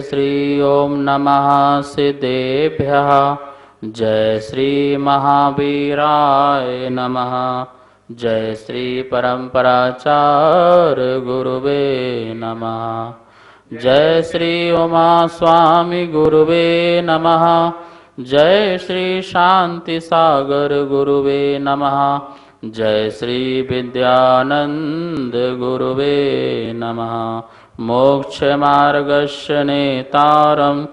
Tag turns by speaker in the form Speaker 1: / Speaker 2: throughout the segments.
Speaker 1: श्री ओम नमः सिद्धेभ्यः। जय श्री महावीराय नमः। जय श्री परम्पराचार्य गुरुवे नमः। जय श्री उमा स्वामी गुरुवे नमः। जय श्री शांति सागर गुरुवे नमः। जय श्री विद्यानंद गुरुवे नमः। मोक्ष मार्गस्य नेतारं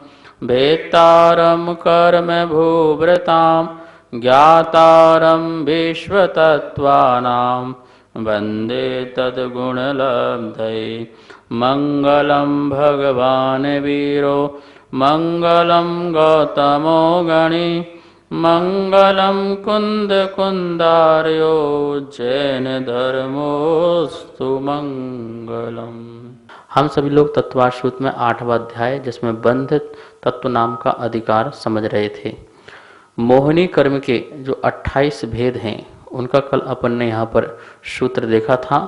Speaker 1: भेत्तारं कर्म भूभृतां ज्ञातारं विश्वतत्त्वानां वन्दे तद्गुणलब्धये। मंगलं भगवान् वीरो मंगलं गौतमो गणी मंगलं कुंद कुंदार्यो जैन धर्मोस्तु मंगलम। हम सभी लोग तत्वाश्रुत में 8वां अध्याय जिसमें बंध तत्व नाम का अधिकार समझ रहे थे। मोहिनी कर्म के जो 28 भेद हैं उनका कल अपन ने यहाँ पर सूत्र देखा था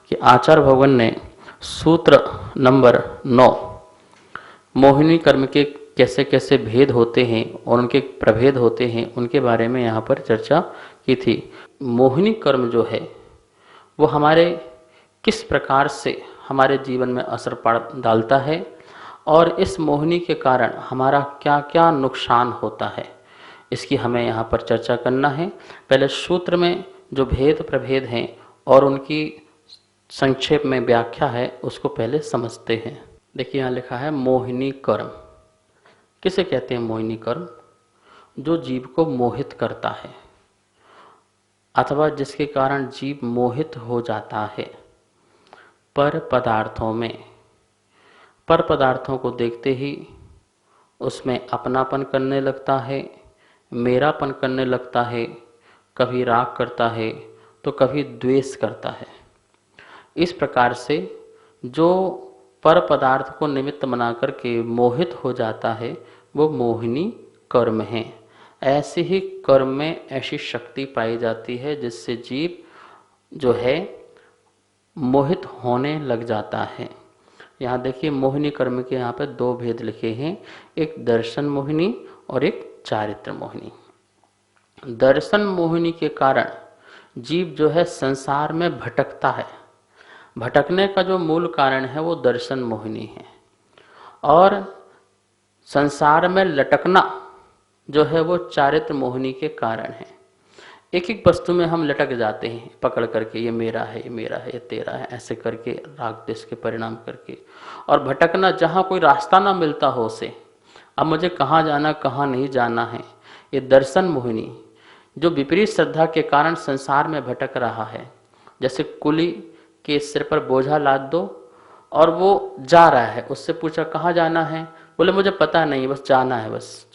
Speaker 1: कि आचार्य भगवान ने सूत्र नंबर 9 मोहिनी कर्म के कैसे कैसे भेद होते हैं और उनके प्रभेद होते हैं उनके बारे में यहाँ पर चर्चा की थी। मोहिनी कर्म जो है वो हमारे किस प्रकार से हमारे जीवन में असर डालता है और इस मोहिनी के कारण हमारा क्या क्या नुकसान होता है, इसकी हमें यहाँ पर चर्चा करना है। पहले सूत्र में जो भेद प्रभेद हैं और उनकी संक्षेप में व्याख्या है उसको पहले समझते हैं। देखिए यहाँ लिखा है मोहिनी कर्म। किसे कहते हैं मोहिनी कर्म? जो जीव को मोहित करता है अथवा जिसके कारण जीव मोहित हो जाता है पर पदार्थों में। पर पदार्थों को देखते ही उसमें अपनापन करने लगता है, मेरापन करने लगता है, कभी राग करता है तो कभी द्वेष करता है। इस प्रकार से जो पर पदार्थ को निमित्त बना करके मोहित हो जाता है वो मोहिनी कर्म है। ऐसे ही कर्म में ऐसी शक्ति पाई जाती है जिससे जीव जो है मोहित होने लग जाता है। यहाँ देखिए मोहिनी कर्म के यहाँ पे 2 भेद लिखे हैं, एक दर्शन मोहिनी और एक चारित्र मोहिनी। दर्शन मोहिनी के कारण जीव जो है संसार में भटकता है। भटकने का जो मूल कारण है वो दर्शन मोहिनी है और संसार में लटकना जो है वो चारित्र मोहिनी के कारण है। एक एक वस्तु में हम लटक जाते हैं पकड़ करके, ये मेरा है, ये मेरा है, ये तेरा है, ऐसे करके राग द्वेष के परिणाम करके। और भटकना जहाँ कोई रास्ता ना मिलता हो उसे, अब मुझे कहाँ जाना कहाँ नहीं जाना है, ये दर्शन मोहिनी जो विपरीत श्रद्धा के कारण संसार में भटक रहा है। जैसे कुली के सिर पर बोझा लाद दो और वो जा रहा है, उससे पूछा कहाँ जाना है, बोले मुझे पता नहीं, बस जाना है बस।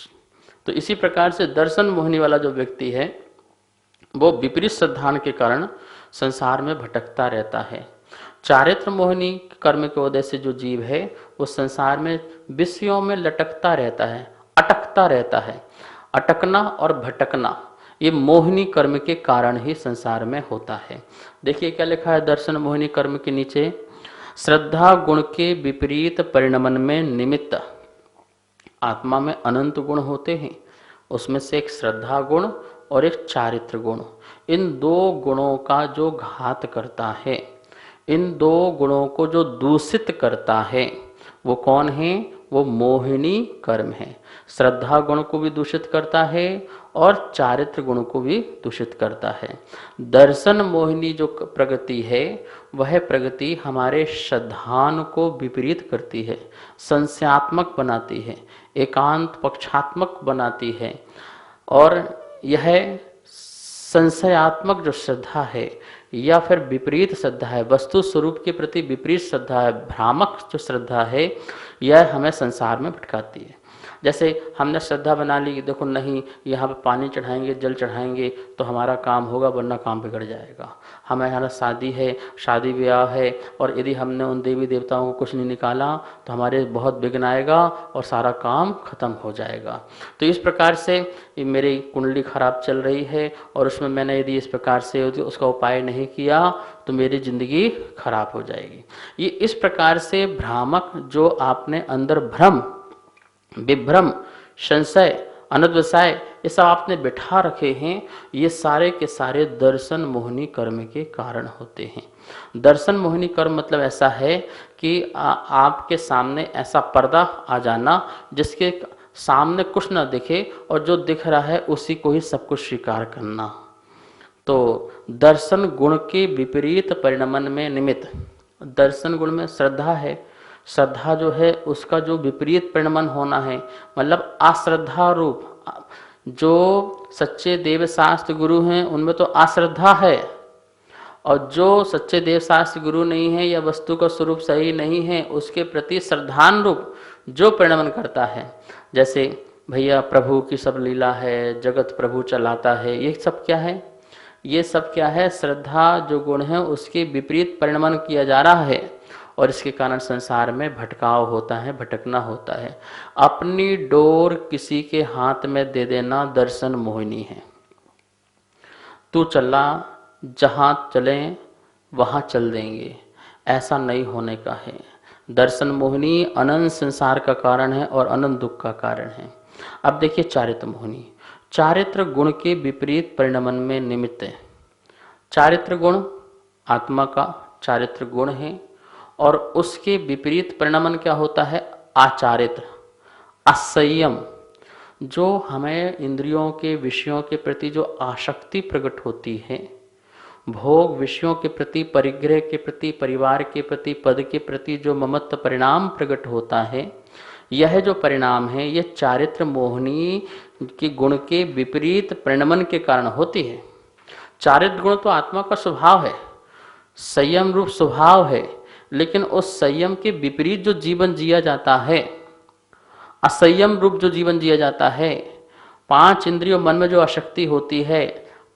Speaker 1: तो इसी प्रकार से दर्शन मोहिनी वाला जो व्यक्ति है वो विपरीत श्रद्धान के कारण संसार में भटकता रहता है। चारित्र मोहिनी कर्म के वजह से जो जीव है वो संसार में विषयों में लटकता रहता है, अटकता रहता है। अटकना और भटकना ये मोहिनी कर्म के कारण ही संसार में होता है। देखिए क्या लिखा है दर्शन मोहिनी कर्म के नीचे, श्रद्धा गुण के विपरीत परिणमन में निमित्त। आत्मा में अनंत गुण होते हैं, उसमें से एक श्रद्धा गुण और एक चारित्र गुण। इन 2 गुणों का जो घात करता है, इन 2 गुणों को जो दूषित करता है वो कौन है? वो मोहिनी कर्म है। श्रद्धा गुण को भी दूषित करता है और चारित्र गुण को भी दूषित करता है। दर्शन मोहिनी जो प्रगति है वह प्रगति हमारे श्रद्धान को विपरीत करती है, संशयात्मक बनाती है, एकांत पक्षात्मक बनाती है। और यह संशयात्मक जो श्रद्धा है या फिर विपरीत श्रद्धा है, वस्तु स्वरूप के प्रति विपरीत श्रद्धा है, भ्रामक जो श्रद्धा है, यह हमें संसार में भटकाती है। जैसे हमने श्रद्धा बना ली कि देखो नहीं यहाँ पे पानी चढ़ाएंगे, जल चढ़ाएंगे तो हमारा काम होगा, वरना काम बिगड़ जाएगा। हमारा शादी है, शादी ब्याह है, और यदि हमने उन देवी देवताओं को कुछ नहीं निकाला तो हमारे बहुत विघ्न आएगा और सारा काम खत्म हो जाएगा। तो इस प्रकार से मेरी कुंडली खराब चल रही है और उसमें मैंने यदि इस प्रकार से उसका उपाय नहीं किया तो मेरी जिंदगी खराब हो जाएगी। ये इस प्रकार से भ्रामक जो आपने अंदर भ्रम विभ्रम, संशय, अनद्वसाय, ये सब आपने बिठा रखे हैं, ये सारे के सारे दर्शन मोहिनी कर्म के कारण होते हैं। दर्शन मोहिनी कर्म मतलब ऐसा है कि आपके सामने ऐसा पर्दा आ जाना जिसके सामने कुछ ना दिखे और जो दिख रहा है उसी को ही सब कुछ स्वीकार करना। तो दर्शन गुण के विपरीत परिणमन में निमित्त, दर्शन गुण में श्रद्धा है, श्रद्धा जो है उसका जो विपरीत परिणमन होना है, मतलब अश्रद्धा रूप, जो सच्चे देव शास्त्र गुरु हैं उनमें तो अश्रद्धा है, और जो सच्चे देव शास्त्र गुरु नहीं है या वस्तु का स्वरूप सही नहीं है उसके प्रति श्रद्धान रूप जो परिणमन करता है, जैसे भैया प्रभु की सब लीला है, जगत प्रभु चलाता है, ये सब क्या है, ये सब क्या है, श्रद्धा जो गुण है उसके विपरीत परिणमन किया जा रहा है और इसके कारण संसार में भटकाव होता है, भटकना होता है। अपनी डोर किसी के हाथ में दे देना दर्शन मोहिनी है। तू चला, जहां चले वहां चल देंगे, ऐसा नहीं होने का है। दर्शन मोहिनी अनंत संसार का कारण है और अनंत दुख का कारण है। अब देखिए चारित्र मोहिनी, चारित्र गुण के विपरीत परिणमन में निमित्त है। चारित्र गुण आत्मा का चारित्र गुण है और उसके विपरीत परिणमन क्या होता है, आचारित्र, असंयम, जो हमें इंद्रियों के विषयों के प्रति जो आसक्ति प्रकट होती है, भोग विषयों के प्रति, परिग्रह के प्रति, परिवार के प्रति, पद के प्रति जो ममत्व परिणाम प्रकट होता है, यह जो परिणाम है ये चारित्र मोहिनी के गुण के विपरीत परिणमन के कारण होती है। चारित्र गुण तो आत्मा का स्वभाव है, संयम रूप स्वभाव है, लेकिन उस संयम के विपरीत जो जीवन जिया जाता है, असंयम रूप जो जीवन जिया जाता है, पांच इंद्रियों मन में जो आसक्ति होती है,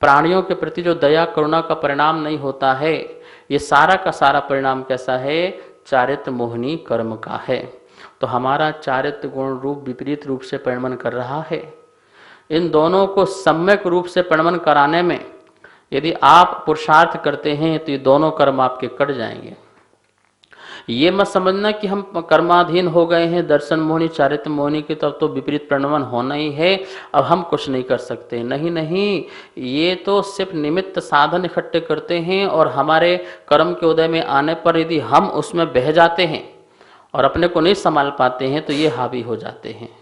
Speaker 1: प्राणियों के प्रति जो दया करुणा का परिणाम नहीं होता है, ये सारा का सारा परिणाम कैसा है, चारित्र मोहिनी कर्म का है। तो हमारा चारित्र गुण रूप विपरीत रूप से परिणमन कर रहा है। इन दोनों को सम्यक रूप से परिणमन कराने में यदि आप पुरुषार्थ करते हैं तो ये दोनों कर्म आपके कट जाएंगे। ये मत समझना कि हम कर्माधीन हो गए हैं दर्शन मोहिनी चारित्र मोहिनी की, तब तो विपरीत परिणमन होना ही है, अब हम कुछ नहीं कर सकते। नहीं नहीं, ये तो सिर्फ निमित्त साधन इकट्ठे करते हैं और हमारे कर्म के उदय में आने पर यदि हम उसमें बह जाते हैं और अपने को नहीं संभाल पाते हैं तो ये हावी हो जाते हैं।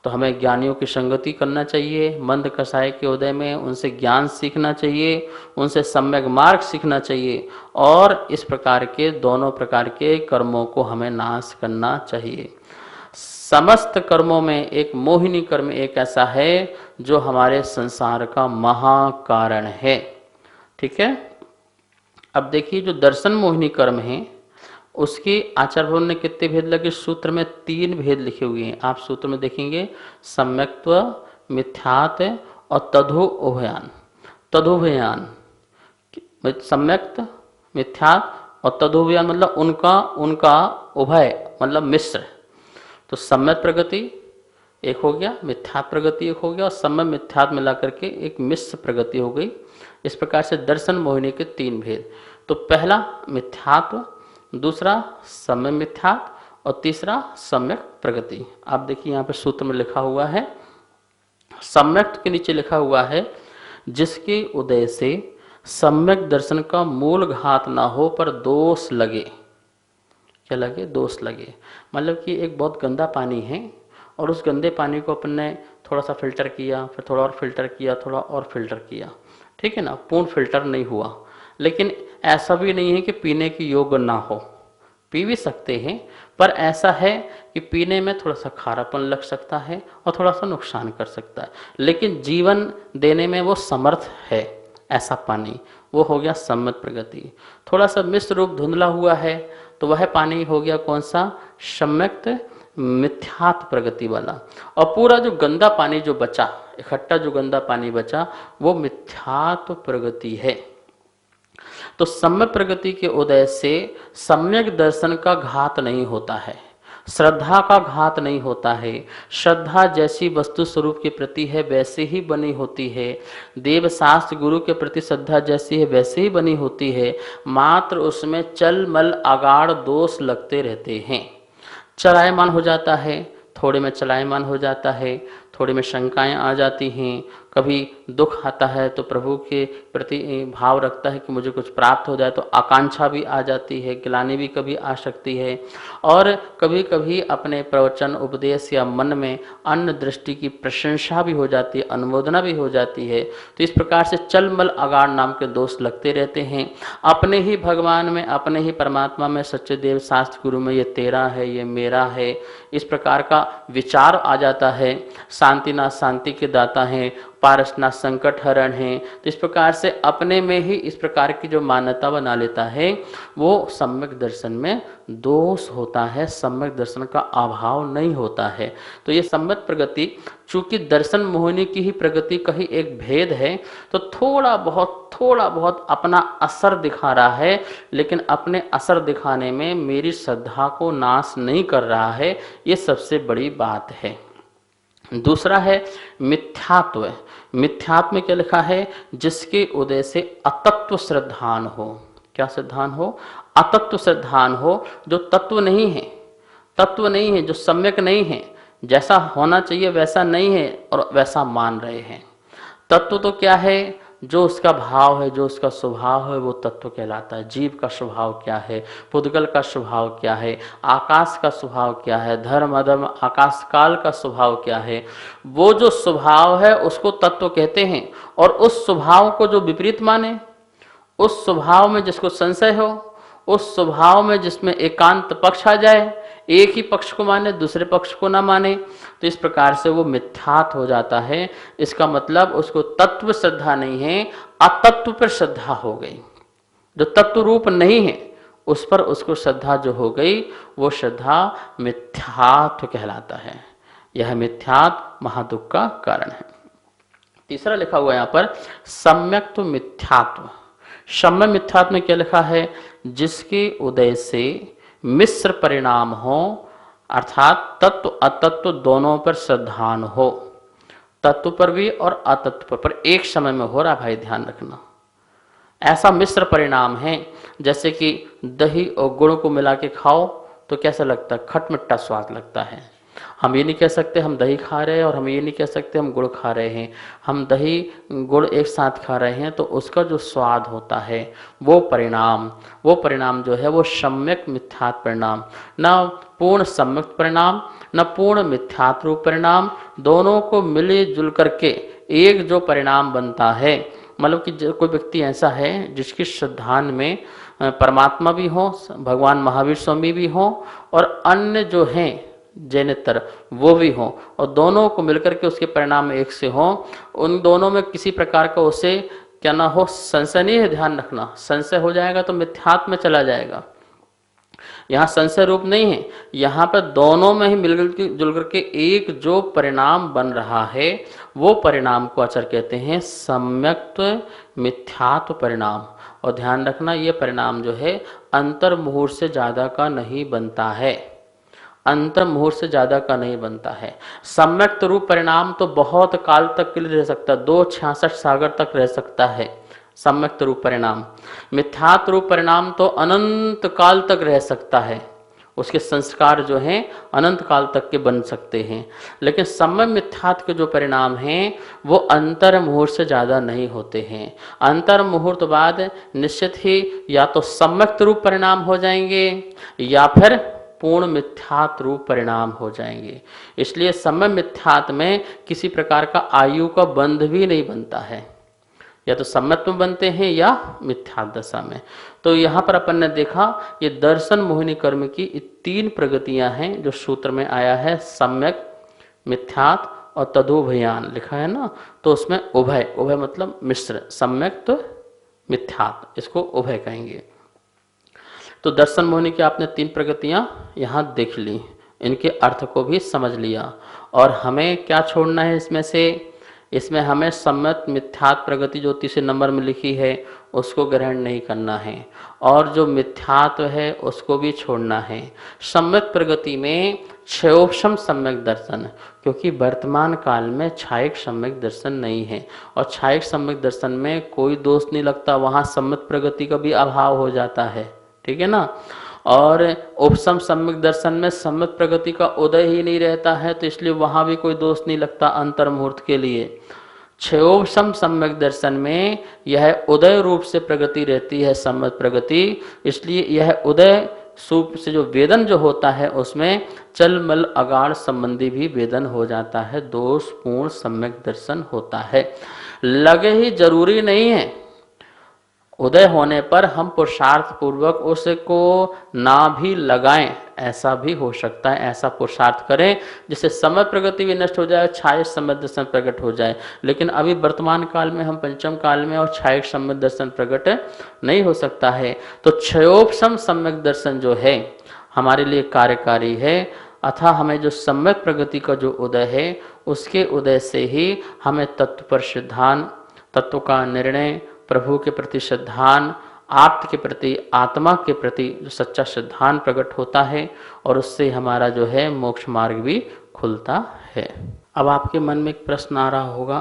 Speaker 1: तो हमें ज्ञानियों की संगति करना चाहिए, मंद कसाय के उदय में उनसे ज्ञान सीखना चाहिए, उनसे सम्यक मार्ग सीखना चाहिए और इस प्रकार के दोनों प्रकार के कर्मों को हमें नाश करना चाहिए। समस्त कर्मों में एक मोहिनी कर्म एक ऐसा है जो हमारे संसार का महाकारण है। ठीक है। अब देखिए जो दर्शन मोहिनी कर्म है उसके आचार्य भगवान ने कितने भेद लगे, सूत्र में 3 भेद लिखे हुए हैं। आप सूत्र में देखेंगे सम्यक्त्व, मिथ्यात् और तदुभयान। तदुभयान सम्यक्त, मिथ्यात् और तदुभयान मतलब उनका उभय मतलब मिश्र। तो सम्यक प्रगति एक हो गया, मिथ्यात् प्रगति एक हो गया और सम्यक मिथ्यात् मिला करके एक मिश्र प्रगति हो गई। इस प्रकार से दर्शन मोहिनी के 3 भेद। तो पहला मिथ्यात्व, दूसरा सम्यक मिथ्यात् और तीसरा सम्यक प्रगति। आप देखिए यहाँ पे सूत्र में लिखा हुआ है, सम्यक के नीचे लिखा हुआ है जिसके उदय से सम्यक दर्शन का मूल घात ना हो पर दोष लगे। क्या लगे? दोष लगे। मतलब कि एक बहुत गंदा पानी है और उस गंदे पानी को अपन ने थोड़ा सा फिल्टर किया, फिर थोड़ा और फिल्टर किया, थोड़ा और फिल्टर किया, ठीक है ना, पूर्ण फिल्टर नहीं हुआ। लेकिन ऐसा भी नहीं है कि पीने की योग्य ना हो, पी भी सकते हैं, पर ऐसा है कि पीने में थोड़ा सा खारापन लग सकता है और थोड़ा सा नुकसान कर सकता है, लेकिन जीवन देने में वो समर्थ है। ऐसा पानी वो हो गया सम्यक प्रगति। थोड़ा सा मिश्र रूप धुंधला हुआ है तो वह पानी हो गया कौन सा? सम्यक मिथ्यात् प्रगति वाला। और पूरा जो गंदा पानी जो बचा, इकट्ठा जो गंदा पानी बचा, वो मिथ्यात् प्रगति है। तो सम्यक प्रगति के उदय से सम्यक दर्शन का घात नहीं होता है, श्रद्धा का घात नहीं होता है। श्रद्धा जैसी वस्तु स्वरूप के प्रति है वैसे ही बनी होती है, देव शास्त्र गुरु के प्रति श्रद्धा जैसी है वैसे ही बनी होती है, मात्र उसमें चल मल अगाड़ दोष लगते रहते हैं। चलायमान हो जाता है, थोड़े में चलायमान हो जाता है, थोड़े में शंकाएं आ जाती हैं, कभी दुख आता है तो प्रभु के प्रति भाव रखता है कि मुझे कुछ प्राप्त हो जाए, तो आकांक्षा भी आ जाती है, ग्लानि भी कभी आ सकती है, और कभी कभी अपने प्रवचन उपदेश या मन में अन्य दृष्टि की प्रशंसा भी हो जाती है, अनुमोदना भी हो जाती है। तो इस प्रकार से चलमल अगाड़ नाम के दोष लगते रहते हैं। अपने ही भगवान में, अपने ही परमात्मा में, सच्चे देव शास्त्र गुरु में ये तेरा है, ये मेरा है, इस प्रकार का विचार आ जाता है। शांतिनाथ शांति के दाता हैं, पारसनाथ संकट हरण हैं। तो इस प्रकार से अपने में ही इस प्रकार की जो मान्यता बना लेता है, वो सम्यक दर्शन में दोष होता है, सम्यक दर्शन का अभाव नहीं होता है। तो ये सम्यक प्रगति, चूंकि दर्शन मोहिनी की ही प्रगति का ही एक भेद है, तो थोड़ा बहुत अपना असर दिखा रहा है, लेकिन अपने असर दिखाने में मेरी श्रद्धा को नाश नहीं कर रहा है। ये सबसे बड़ी बात है। दूसरा है मिथ्यात्व। मिथ्यात्व में क्या लिखा है? जिसके उदय से अतत्व श्रद्धान हो। क्या श्रद्धान हो? अतत्व श्रद्धान हो, जो तत्व नहीं है, तत्व नहीं है, जो सम्यक नहीं है, जैसा होना चाहिए वैसा नहीं है और वैसा मान रहे हैं। तत्व तो क्या है? जो उसका भाव है, जो उसका स्वभाव है, वो तत्व कहलाता है। जीव का स्वभाव क्या है, पुद्गल का स्वभाव क्या है, आकाश का स्वभाव क्या है, धर्म अधर्म आकाश काल का स्वभाव क्या है, वो जो स्वभाव है उसको तत्व कहते हैं। और उस स्वभाव को जो विपरीत माने, उस स्वभाव में जिसको संशय हो, उस स्वभाव में जिसमें एकांत पक्ष आ जाए, एक ही पक्ष को माने, दूसरे पक्ष को ना माने, तो इस प्रकार से वो मिथ्यात हो जाता है। इसका मतलब उसको तत्व श्रद्धा नहीं है, अतत्व पर श्रद्धा हो गई। जो तत्व रूप नहीं है उस पर उसको श्रद्धा जो हो गई, वो श्रद्धा मिथ्यात्व कहलाता है। यह मिथ्यात्व महादुख का कारण है। तीसरा लिखा हुआ यहाँ पर सम्यक्त्व मिथ्यात्व। सम्य मिथ्यात्व में क्या लिखा है? जिसके उदय से मिश्र परिणाम हो, अर्थात तत्व अतत्व दोनों पर श्रद्धान हो। तत्व पर भी और अतत्व पर एक समय में हो रहा, भाई ध्यान रखना। ऐसा मिश्र परिणाम है, जैसे कि दही और गुड़ को मिला के खाओ तो कैसा लगता है? खटमिट्ठा स्वाद लगता है। हम ये नहीं कह सकते हम दही खा रहे हैं, और हम ये नहीं कह सकते हम गुड़ खा रहे हैं। हम दही गुड़ एक साथ खा रहे हैं तो उसका जो स्वाद होता है, वो परिणाम जो है वो सम्यक मिथ्यात्व परिणाम, न पूर्ण सम्यक परिणाम न पूर्ण मिथ्यात्व रूप परिणाम, दोनों को मिले जुल करके एक जो परिणाम बनता है। मतलब कि कोई व्यक्ति ऐसा है जिसकी श्रद्धान में परमात्मा भी हो, भगवान महावीर स्वामी भी हो, और अन्य जो हैं जैनेतर वो भी हो, और दोनों को मिलकर के उसके परिणाम एक से हो। उन दोनों में किसी प्रकार का उसे क्या ना हो, संशय नहीं है। ध्यान रखना, संशय हो जाएगा तो मिथ्यात्व में चला जाएगा। यहाँ संशय रूप नहीं है, यहाँ पर दोनों में ही मिलकर जुल करके एक जो परिणाम बन रहा है, वो परिणाम को आचार्य कहते हैं सम्यक्त्व मिथ्यात्व परिणाम। और ध्यान रखना, ये परिणाम जो है अंतर मुहूर्त से ज्यादा का नहीं बनता है, अंतर मुहूर्त से ज्यादा का नहीं बनता है। सम्यक्त रूप परिणाम तो बहुत काल तक के लिए रह सकता है, 266 सागर तक रह सकता है सम्यक्त रूप परिणाम। मिथ्यात रूप परिणाम तो अनंत काल तक रह सकता है, उसके संस्कार जो हैं अनंत काल तक के बन सकते हैं। लेकिन सम्यक मिथ्यात के जो परिणाम हैं वो अंतर मुहूर्त से ज़्यादा नहीं होते हैं। अंतर मुहूर्त बाद निश्चित ही या तो सम्यक्त रूप परिणाम हो जाएंगे या फिर पूर्ण मिथ्यात रूप परिणाम हो जाएंगे। इसलिए सम्यक मिथ्यात में किसी प्रकार का आयु का बंध भी नहीं बनता है, या तो सम्यक में बनते हैं या मिथ्यात दशा में। तो यहाँ पर अपन ने देखा ये दर्शन मोहिनी कर्म की 3 प्रगतियां हैं जो सूत्र में आया है, सम्यक, मिथ्यात और तदुभयान लिखा है ना। तो उसमें उभय, उभय मतलब मिश्र, सम्यक तो मिथ्यात, इसको उभय कहेंगे। तो दर्शन मोहिनी की आपने 3 प्रगतियां यहाँ देख ली, इनके अर्थ को भी समझ लिया। और हमें क्या छोड़ना है इसमें से? इसमें हमें सम्यक मिथ्यात प्रगति जो 3 नंबर में लिखी है उसको ग्रहण नहीं करना है, और जो मिथ्यात्व है उसको भी छोड़ना है। सम्यक प्रगति में क्षयोपम सम्यक दर्शन, क्योंकि वर्तमान काल में छायक सम्यक दर्शन नहीं है, और छायक सम्यक दर्शन में कोई दोष नहीं लगता, वहाँ सम्यक प्रगति का भी अभाव हो जाता है, ठीक है ना। और उपसम सम्यक दर्शन में सम्यक प्रगति का उदय ही नहीं रहता है, तो इसलिए वहाँ भी कोई दोष नहीं लगता अंतर मुहूर्त के लिए। क्षयोपम सम्यक दर्शन में यह उदय रूप से प्रगति रहती है, सम्यक प्रगति, इसलिए यह उदय सूप से जो वेदन जो होता है उसमें चल मल अगाड़ संबंधी भी वेदन हो जाता है, दोषपूर्ण सम्यक दर्शन होता है। लगे ही जरूरी नहीं है उदय होने पर हम पुरुषार्थ पूर्वक उसको ना भी लगाएं, ऐसा भी हो सकता है। ऐसा पुरुषार्थ करें जिससे समय प्रगति भी नष्ट हो जाए, छायक सम्यक दर्शन प्रकट हो जाए। लेकिन अभी वर्तमान काल में हम पंचम काल में और छायक सम्यक दर्शन प्रकट नहीं हो सकता है। तो क्षयोपम सम्यक दर्शन जो है हमारे लिए कार्यकारी है, अतः हमें जो सम्यक प्रगति का जो उदय है उसके उदय से ही हमें तत्व पर सिद्धांत, तत्व का निर्णय, प्रभु के प्रति श्रद्धान, आप्त के प्रति, आत्मा के प्रति जो सच्चा सिद्धांत प्रकट होता है और उससे हमारा जो है मोक्ष मार्ग भी खुलता है। अब आपके मन में एक प्रश्न आ रहा होगा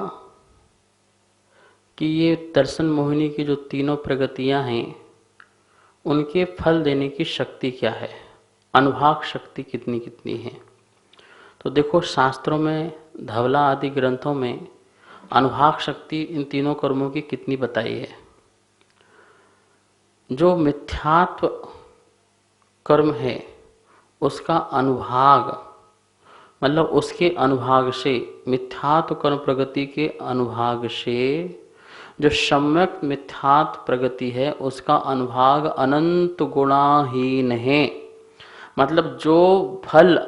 Speaker 1: कि ये दर्शन मोहिनी की जो तीनों प्रगतियां हैं उनके फल देने की शक्ति क्या है, अनुभाग शक्ति कितनी कितनी है। तो देखो, शास्त्रों में, धवला आदि ग्रंथों में अनुभाग शक्ति इन तीनों कर्मों की कितनी बताई है। जो मिथ्यात्व कर्म है उसका अनुभाग, मतलब उसके अनुभाग से, मिथ्यात्व कर्म प्रगति के अनुभाग से जो सम्यक मिथ्यात्व प्रगति है उसका अनुभाग अनंत गुणाहीन है। मतलब जो फल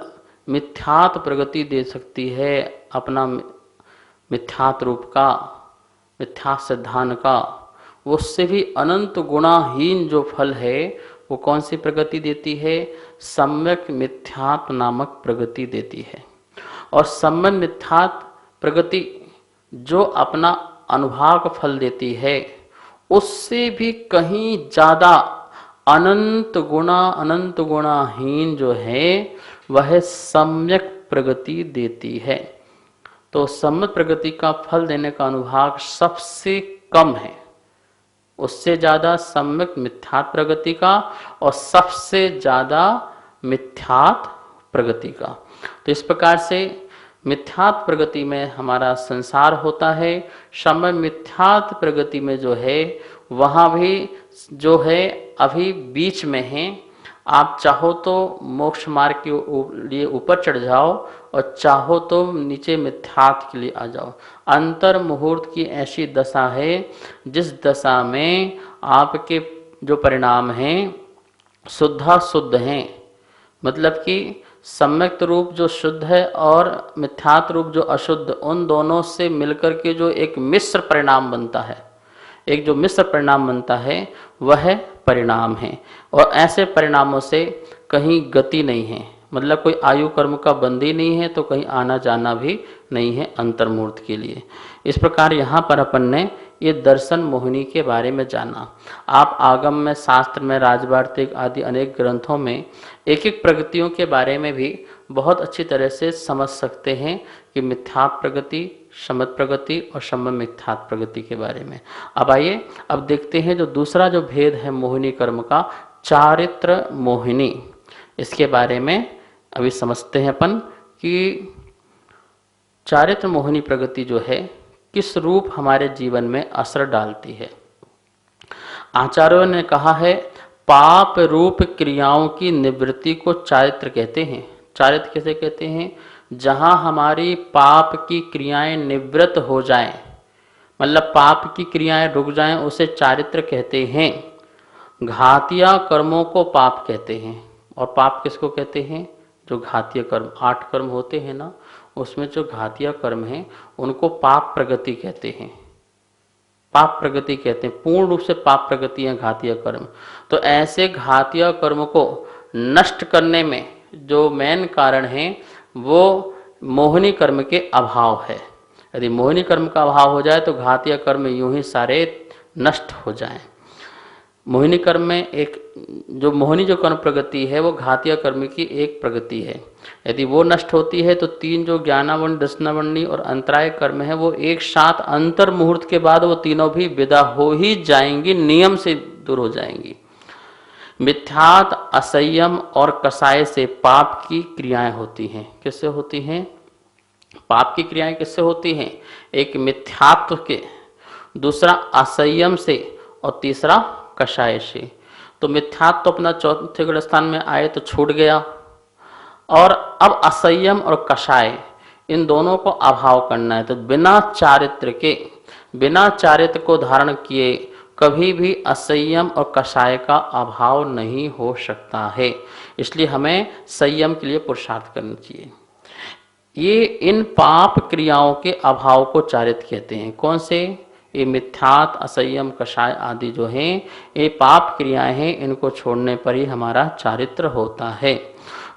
Speaker 1: मिथ्यात्व प्रगति दे सकती है अपना मिथ्यात्व रूप का, मिथ्या सिद्धांत का, उससे भी अनंत गुणाहीन जो फल है वो कौन सी प्रगति देती है, सम्यक मिथ्यात्व नामक प्रगति देती है। और सम्यक मिथ्यात्व प्रगति जो अपना अनुभाग फल देती है उससे भी कहीं ज्यादा अनंत गुणाहीन जो है वह सम्यक प्रगति देती है। तो सम्यक प्रगति का फल देने का अनुभाग सबसे कम है, उससे ज्यादा सम्यक मिथ्यात्व प्रगति का और सबसे ज्यादा मिथ्यात्व प्रगति का। तो इस प्रकार से मिथ्यात्व प्रगति में हमारा संसार होता है, सम्यक मिथ्यात्व प्रगति में जो है वहाँ भी जो है अभी बीच में है। आप चाहो तो मोक्ष मार्ग के लिए ऊपर चढ़ जाओ और चाहो तो नीचे मिथ्यात्व के लिए आ जाओ। अंतर मुहूर्त की ऐसी दशा है जिस दशा में आपके जो परिणाम हैं शुद्ध हैं, मतलब कि सम्यक रूप जो शुद्ध है और मिथ्यात्व रूप जो अशुद्ध, उन दोनों से मिलकर के जो एक मिश्र परिणाम बनता है, एक जो मिश्र परिणाम बनता है वह परिणाम है। और ऐसे परिणामों से कहीं गति नहीं है, मतलब कोई आयु कर्म का बंदी नहीं है, तो कहीं आना जाना भी नहीं है अंतर्मूर्त के लिए। इस प्रकार यहाँ पर अपन ने ये दर्शन मोहिनी के बारे में जाना। आप आगम में, शास्त्र में, राजवार्तिक आदि अनेक ग्रंथों में एक एक प्रगतियों के बारे में भी बहुत अच्छी तरह से समझ सकते हैं कि मिथ्यात्व प्रगति, सम्यक प्रगति और सम्यक मिथ्यात्व प्रगति के बारे में। अब आइए अब देखते हैं जो दूसरा जो भेद है मोहिनी कर्म का, चारित्र मोहिनी, इसके बारे में अभी समझते हैं अपन कि चारित्र मोहिनी प्रगति जो है किस रूप हमारे जीवन में असर डालती है। आचार्यों ने कहा है पाप रूप क्रियाओं की निवृत्ति को चारित्र कहते हैं। चारित्र कैसे कहते हैं? जहां हमारी पाप की क्रियाएं निवृत्त हो जाएं, मतलब पाप की क्रियाएं रुक जाएं, उसे चारित्र कहते हैं। घातिया कर्मों को पाप कहते हैं। और पाप किसको कहते हैं? जो घातीय कर्म, 8 कर्म होते हैं ना, उसमें जो घातीय कर्म हैं उनको पाप प्रगति कहते हैं। पाप प्रगति कहते हैं, पूर्ण रूप से पाप प्रगति है घातीय कर्म। तो ऐसे घातीय कर्म को नष्ट करने में जो मेन कारण है वो मोहिनी कर्म के अभाव है। यदि मोहिनी कर्म का अभाव हो जाए तो घातीय कर्म यूं ही सारे नष्ट हो जाएं। मोहिनी कर्म में एक जो मोहिनी जो कर्म प्रगति है वो घातीय कर्म की एक प्रगति है। यदि वो नष्ट होती है तो 3 जो ज्ञानावर्ण, दर्शनावरणी और अंतराय कर्म है वो एक साथ अंतर मुहूर्त के बाद वो तीनों भी विदा हो ही जाएंगी, नियम से दूर हो जाएंगी। मिथ्यात, असंयम और कषाय से पाप की क्रियाएं होती हैं। किससे होती हैं? पाप की क्रियाएं किससे होती हैं? एक मिथ्यात्व के, दूसरा असंयम से और तीसरा कषाय से। तो मिथ्यात्व तो अपना चौथे गढ़ स्थान में आए तो छूट गया, और अब असंयम और कषाय, इन दोनों को अभाव करना है। तो बिना चारित्र के, बिना चारित्र को धारण किए कभी भी असंयम और कषाय का अभाव नहीं हो सकता है। इसलिए हमें संयम के लिए पुरुषार्थ करना चाहिए। ये इन पाप क्रियाओं के अभाव को चारित्र कहते हैं। कौन से? ये मिथ्यात, असंयम, कषाय आदि जो हैं, ये पाप क्रियाएं हैं, इनको छोड़ने पर ही हमारा चारित्र होता है।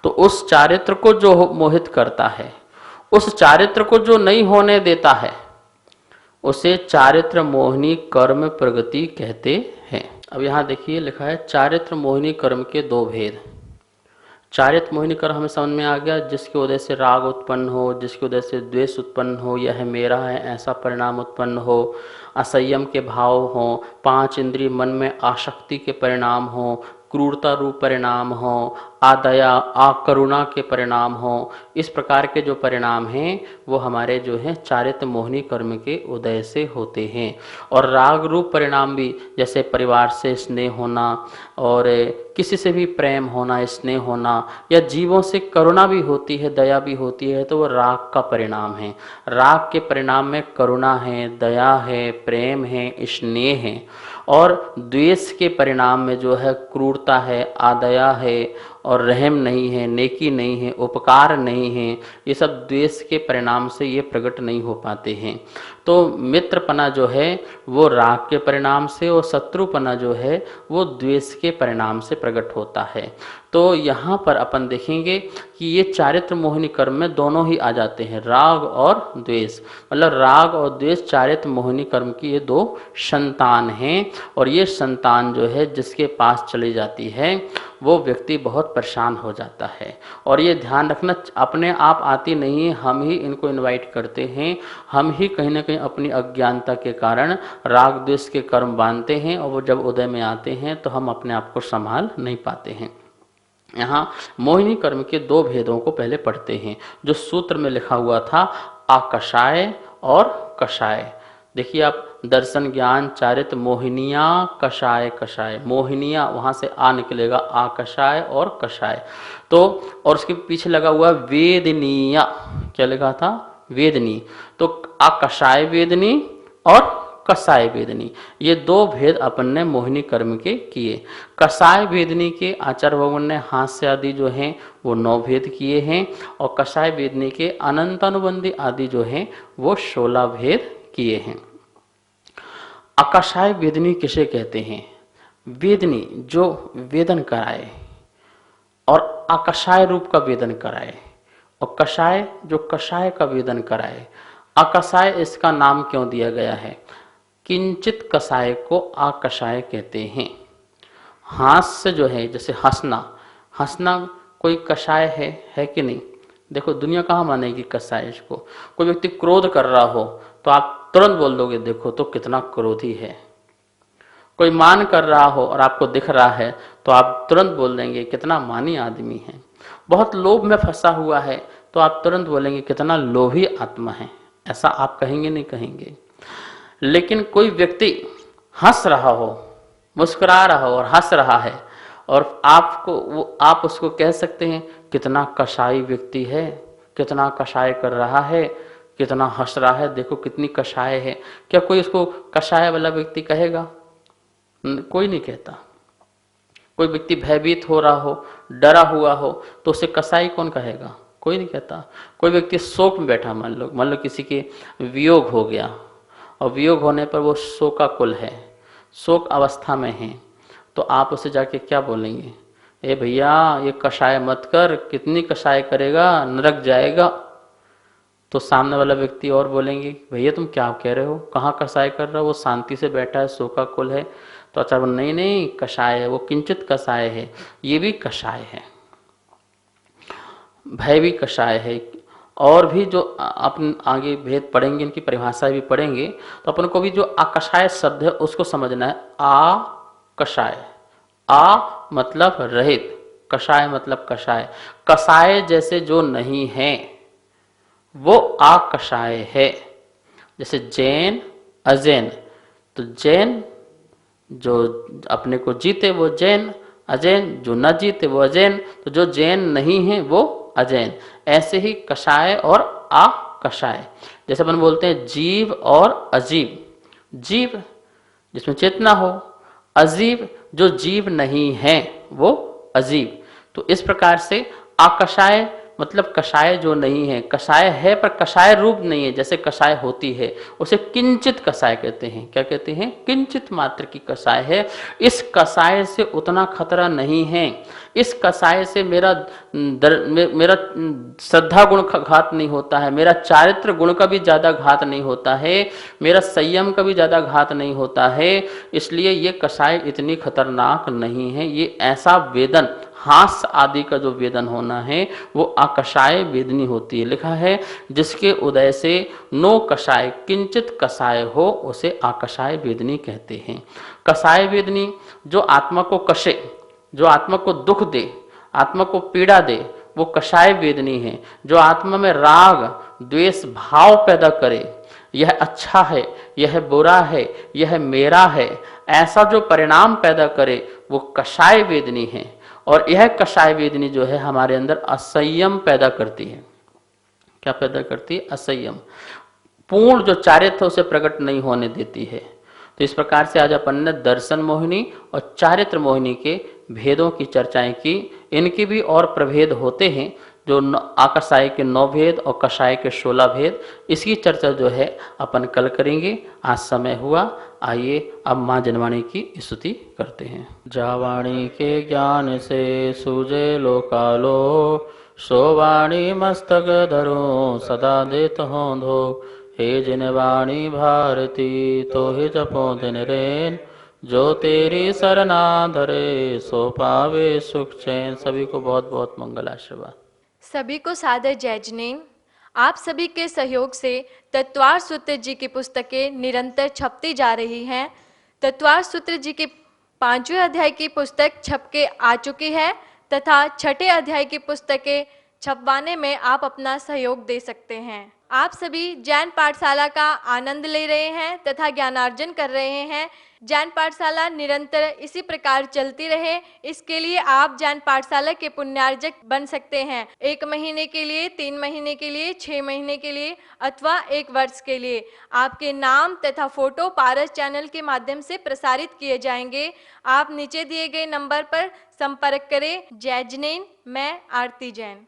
Speaker 1: तो उस चारित्र को जो मोहित करता है, उस चारित्र को जो नहीं होने देता है, उसे चारित्र मोहिनी कर्म प्रगति कहते हैं। अब यहाँ देखिए लिखा है चारित्र मोहिनी कर्म के दो भेद। चारित्र मोहिनी कर्म हमें समझ में आ गया, जिसकी वजह से राग उत्पन्न हो, जिसकी वजह से द्वेष उत्पन्न हो, यह मेरा है ऐसा परिणाम उत्पन्न हो, असंयम के भाव हो, पांच इंद्रिय मन में आसक्ति के परिणाम हो, क्रूरता रूप परिणाम हो, आदया आकरुणा के परिणाम हो। इस प्रकार के जो परिणाम हैं वो हमारे जो हैं चारित्र मोहिनी कर्म के उदय से होते हैं। और राग रूप परिणाम भी, जैसे परिवार से स्नेह होना और किसी से भी प्रेम होना, स्नेह होना, या जीवों से करुणा भी होती है, दया भी होती है, तो वो राग का परिणाम है। राग के परिणाम में करुणा है, दया है, प्रेम है, स्नेह है। और द्वेष के परिणाम में जो है क्रूरता है, आदया है, और रहम नहीं है, नेकी नहीं है, उपकार नहीं है। ये सब द्वेष के परिणाम से ये प्रकट नहीं हो पाते हैं। तो मित्रपना जो है वो राग के परिणाम से, और शत्रुपना जो है वो द्वेष के परिणाम से प्रकट होता है। तो यहाँ पर अपन देखेंगे कि ये चारित्र मोहिनी कर्म में दोनों ही आ जाते हैं, राग और द्वेष। मतलब राग और द्वेष चारित्र मोहिनी कर्म की ये दो संतान हैं। और ये संतान जो है जिसके पास चली जाती है वो व्यक्ति बहुत परेशान हो जाता है। और ये ध्यान रखना, अपने आप आती नहीं है, हम ही इनको इनवाइट करते हैं। हम ही कहीं ना कहीं अपनी अज्ञानता के कारण राग द्वेष के कर्म बांधते हैं, और वो जब उदय में आते हैं तो हम अपने आप को संभाल नहीं पाते हैं। यहाँ मोहिनी कर्म के दो भेदों को पहले पढ़ते हैं, जो सूत्र में लिखा हुआ था, आकषाय और कषाय। देखिए आप, दर्शन ज्ञान चारित्र मोहिनिया कषाय, कषाय मोहिनिया, वहां से आ निकलेगा, आकषाय और कषाय। तो और उसके पीछे लगा हुआ वेदनीया, क्या लिखा था? वेदनी। तो आकषाय वेदनी और कषाय वेदनी, ये दो भेद अपन ने मोहिनी कर्म के किए। कषाय वेदनी के आचार्य भगवान ने हास्य आदि जो हैं वो 9 भेद किए हैं, और कषाय वेदनी के अनंतानुबंधी आदि जो हैं वो 16 भेद किए हैं। आकषाय वेदनी किसे कहते हैं? वेदनी जो वेदन कराए, और आकषाय रूप का वेदन कराए, और कषाय जो कषाय का वेदन कराए। आकषाय इसका नाम क्यों दिया गया है? किंचित कषाय को आकषाय कहते हैं। हास्य जो है, जैसे हंसना, हंसना कोई कषाय है कि नहीं? देखो दुनिया कहाँ मानेगी कषाय इसको। कोई व्यक्ति क्रोध कर रहा हो तो आप तुरंत बोल दोगे देखो तो कितना क्रोधी है। कोई मान कर रहा हो और आपको दिख रहा है तो आप तुरंत बोल देंगे कितना मानी आदमी है। बहुत लोभ में फंसा हुआ है तो आप तुरंत बोलेंगे कितना लोभी आत्मा है। ऐसा आप कहेंगे नहीं कहेंगे? लेकिन कोई व्यक्ति हंस रहा हो, मुस्कुरा रहा हो और हंस रहा है, और आप उसको कह सकते हैं कितना कषाई व्यक्ति है, कितना कषाय कर रहा है, कितना हंस रहा है, देखो कितनी कषाय है। क्या कोई उसको कषाय वाला व्यक्ति कहेगा? कोई नहीं कहता। कोई व्यक्ति भयभीत हो रहा हो, डरा हुआ हो, तो उसे कसाई कौन कहेगा? कोई नहीं कहता। कोई व्यक्ति शोक में बैठा, मान लो किसी के वियोग हो गया, और वियोग होने पर वो शोकाकुल है, शोक अवस्था में है, तो आप उसे जाके क्या बोलेंगे? ए भैया ये कषाय मत कर, कितनी कषाय करेगा, नरक जाएगा। तो सामने वाला व्यक्ति और बोलेंगे भैया तुम क्या कह रहे हो, कहाँ कषाय कर रहे हो, वो शांति से बैठा है, शोकाकुल है। तो अच्छा नहीं कषाय है, वो किंचित कषाय है, ये भी कषाय है, भय भी कषाय है। और भी जो अपन आगे भेद पढ़ेंगे, इनकी परिभाषा भी पढ़ेंगे, तो अपन को भी जो आकषाय शब्द है उसको समझना है। आ कषाय, आ मतलब रहित, कषाय मतलब कषाय, कषाय जैसे जो नहीं है वो आकषाय है। जैसे जैन अजैन, तो जैन जो अपने को जीते वो जैन, अजैन जो न जीते वो अजैन, तो जो जैन नहीं है वो अजैन। ऐसे ही कषाय और आकषाय, जैसे अपन बोलते हैं जीव और अजीव, जीव जिसमें चेतना हो, अजीव जो जीव नहीं है वो अजीव। तो इस प्रकार से आकषाय मतलब कषाय जो नहीं है, कषाय है पर कषाय रूप नहीं है। जैसे कषाय होती है उसे किंचित कषाय कहते हैं। क्या कहते हैं? किंचित मात्र की कषाय है। इस कषाय से उतना खतरा नहीं है, इस कषाय से मेरा मेरा श्रद्धा गुण का घात नहीं होता है, मेरा चारित्र गुण का भी ज्यादा घात नहीं होता है, मेरा संयम का भी ज्यादा घात नहीं होता है, इसलिए ये कषाय इतनी खतरनाक नहीं है। ये ऐसा वेदन, हास आदि का जो वेदन होना है वो आकषाय वेदनी होती है। लिखा है जिसके उदय से नो कषाय किंचित कषाय हो उसे आकषाय वेदनी कहते हैं। कषाय वेदनी जो आत्मा को कषे, जो आत्मा को दुख दे, आत्मा को पीड़ा दे, वो कषाय वेदनी है। जो आत्मा में राग द्वेष भाव पैदा करे, यह अच्छा है, यह बुरा है, यह मेरा है, ऐसा जो परिणाम पैदा करे वो कषाय वेदनी है। और यह कषाय वेदनी जो है हमारे अंदर असंयम पैदा करती है। क्या पैदा करती है? असंयम। पूर्ण जो चारित्र उसे प्रकट नहीं होने देती है। तो इस प्रकार से आज अपन ने दर्शन मोहिनी और चारित्र मोहिनी के भेदों की चर्चाएं की। इनके भी और प्रभेद होते हैं, जो आकषाय के 9 भेद और कषाय के 16 भेद। इसकी चर्चा जो है अपन कल करेंगे। आज समय हुआ, आइए अब माँ जनवाणी की स्तुति करते हैं। जावाणी के ज्ञान से सूझे लोकालो, सो वाणी मस्तक धरो सदा देत हो धो। हे जिनवाणी भारती तो ही जपो दिन रेन, जो तेरी सरना धरे सो पावे सुख चैन। सभी को बहुत बहुत मंगल आशीर्वाद।
Speaker 2: सभी को सादर जय जिनेन्द्र। आप सभी के सहयोग से तत्वार सूत्र जी की पुस्तकें निरंतर छपती जा रही हैं। तत्वार सूत्र जी के 5वें अध्याय की पुस्तक छप के आ चुकी है तथा 6ठे अध्याय की पुस्तकें छपवाने में आप अपना सहयोग दे सकते हैं। आप सभी जैन पाठशाला का आनंद ले रहे हैं तथा ज्ञानार्जन कर रहे हैं। जैन पाठशाला निरंतर इसी प्रकार चलती रहे, इसके लिए आप जैन पाठशाला के पुण्यार्जक बन सकते हैं। 1 महीने के लिए, 3 महीने के लिए, 6 महीने के लिए अथवा 1 वर्ष के लिए आपके नाम तथा फोटो पारस चैनल के माध्यम से प्रसारित किए जाएंगे। आप नीचे दिए गए नंबर पर संपर्क करें। जय जिनेन्द्र। मैं आरती जैन।